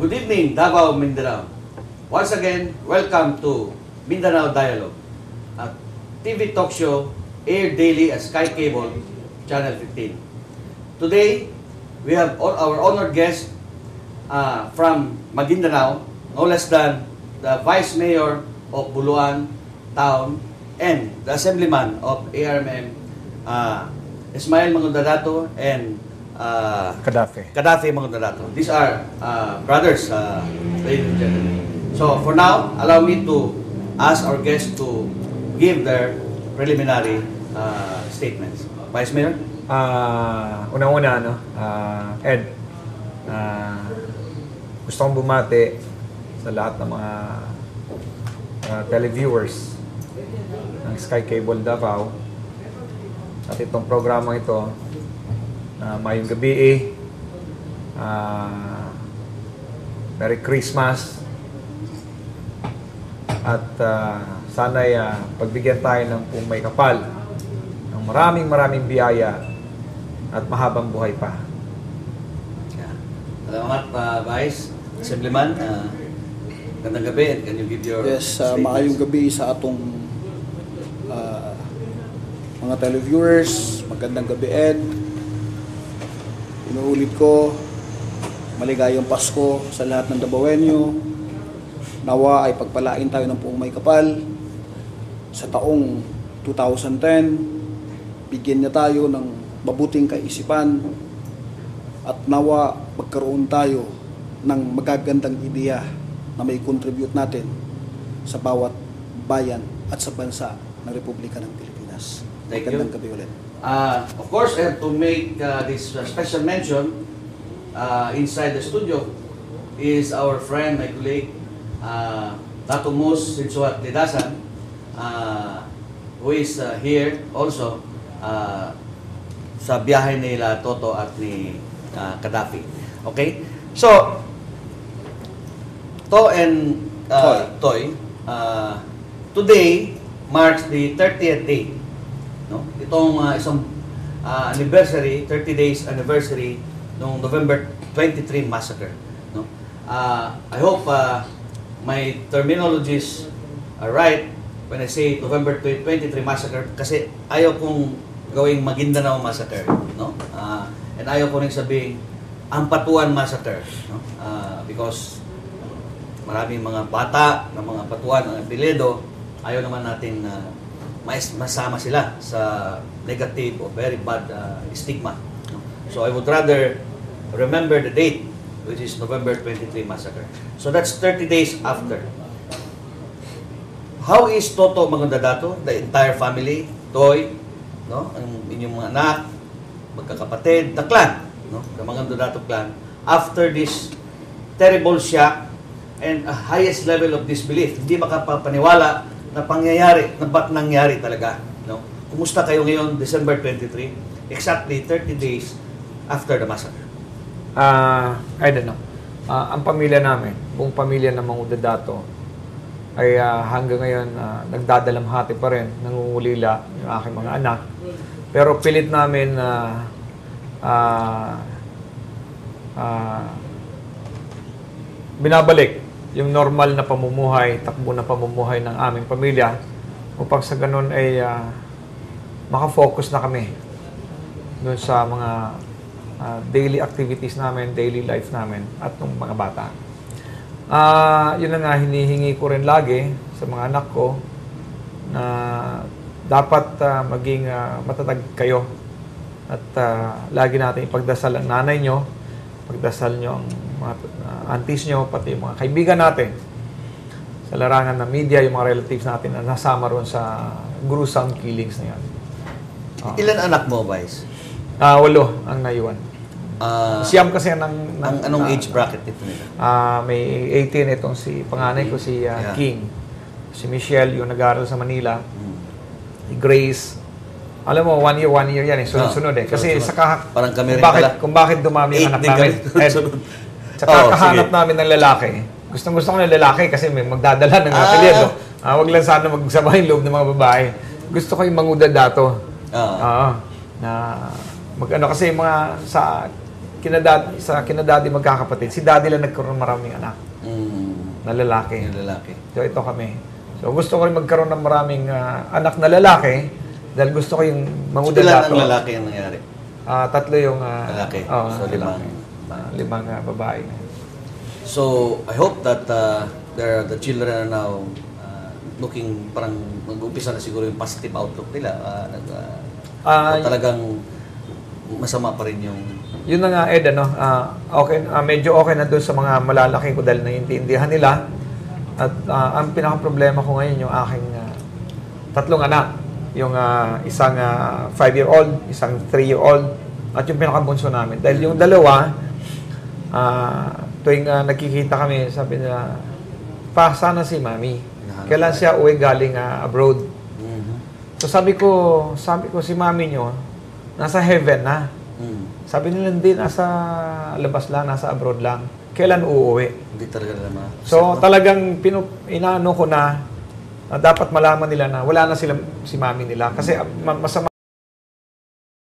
Good evening, Davao, Mindanao. Once again, welcome to Mindanao Dialogue, a TV talk show aired daily at Sky Cable, Channel 15. Today, we have our honored guest from Maguindanao, no less than the Vice Mayor of Buluan Town and the Assemblyman of ARMM, Ismael Mangudadato and Kadafi Mangudadato. These are brothers, ladies and gentlemen. So for now, allow me to ask our guests to give their preliminary statements. Vice Mayor? Una-una, Ed, gusto kong bumati sa lahat ng mga televiewers ng Sky Cable Davao at itong programang ito na Mayong Gabi, Merry Christmas at sana'y pagbigyan tayo ng may kapal ng maraming biyaya at mahabang buhay pa. Salamat, Vice. Assemblyman, magandang gabi and can you give your maayong gabi sa atong mga televiewers. Magandang gabi, Ed. Inuulit ko, maligayang Pasko sa lahat ng Dabawenyo. Nawa ay pagpalain tayo ng puong may kapal sa taong 2010. Bigyan niya tayo ng mabuting kaisipan at nawa magkaroon tayo ng magagandang ideya na may contribute natin sa bawat bayan at sa bansa ng Republika ng Pilipinas. Magandang gabi ulit. Of course, I have to make this special mention inside the studio is our friend, my colleague, Dato Mus Sinsuat Lidasan, who is here also sa biyahe nila Toto at ni Kadafi. Okay? So, To and Toy, today marks the 30th day. No? Itong isang anniversary, 30 days anniversary ng November 23 massacre. No? I hope my terminologies are right when I say November 23 massacre kasi ayaw kong gawing Maguindanao massacre. No? And ayaw ko rin sabihin Ampatuan massacre. No? Because maraming mga bata ng mga Patuan ang apelyido, ayaw naman natin masama sila sa negative or very bad stigma. No? So I would rather remember the date, which is November 23 massacre. So that's 30 days after. How is Toto Mangudadato, the entire family, Toy, no? Ang inyong mga anak, magkakapatid, the clan, no? The Mangudadato clan, after this terrible shock and a highest level of disbelief, hindi makapapaniwala na pangyayari, na ba't nangyari talaga, no? Kumusta kayo ngayon, December 23, exactly 30 days after the massacre? I don't know. Ang pamilya namin, buong pamilya ng Mangudadato, ay hanggang ngayon nagdadalamhati pa rin, nangungulila yung aking mga anak. Pero pilit namin binabalik yung normal na pamumuhay, takbo na pamumuhay ng aming pamilya upang sa ganun ay makafocus na kami doon sa mga daily activities namin, daily life namin at ng mga bata. Yun na nga, hinihingi ko rin lagi sa mga anak ko na dapat maging matatag kayo at lagi natin ipagdasal ang nanay nyo, pagdasal nyo ang mga aunties nyo, pati yung mga kaibigan natin sa larangan ng media, yung mga relatives natin na nasama ron sa gruesome killings na yan. Ilan anak mo, Vice? 8 ang naiwan. Siyam kasi anong age bracket ito nila? May 18 itong si panganay ko, si King. Si Michelle, yung nag-aaral sa Manila. Si Grace. Alam mo, 1 year yan eh. Sunod-sunod eh. Kasi parang kami rin pala. Kung bakit dumami ang anak namin. Sa kakahanap namin ng lalaki. Gustong-gusto ko ng lalaki kasi may magdadala ng apelyido. Wag lang sana magsabay loob ng mga babae. Gusto ko yung Mangudadato. Na mag-ano kasi mga sa kina daddy magkakapatid, si daddy lang nagkaroon ng maraming anak na lalaki. Yung lalaki. So ito kami. So gusto ko rin magkaroon ng maraming anak na lalaki dahil gusto ko yung So, mangudal ilan dato. ang lalaki ang nangyari? 3 yung Lalaki. oo, So, lalaki. limang. 5 babae. So, I hope that the children are now looking, parang mag-umpisa na siguro yung positive outlook nila. Ah, Talagang masama pa rin yung... Yun na nga, Ed, ano, okay, medyo okay na doon sa mga malalaki ko dahil naiintindihan nila. At ang pinaka-problema ko ngayon yung aking 3 anak. Yung isang 5-year-old, isang 3-year-old, at yung pinaka-bunso namin. Dahil yung dalawa, tuwing nagkikita kami, sabi nila, pa, sana si Mami. Kailan siya uwi galing abroad. So sabi ko si Mami nyo, nasa heaven na. Sabi nila hindi, nasa labas lang, nasa abroad lang. Kailan uuwi? Hindi talaga naman. So talagang inaano ko na dapat malaman nila na wala na sila si Mami nila. Kasi masama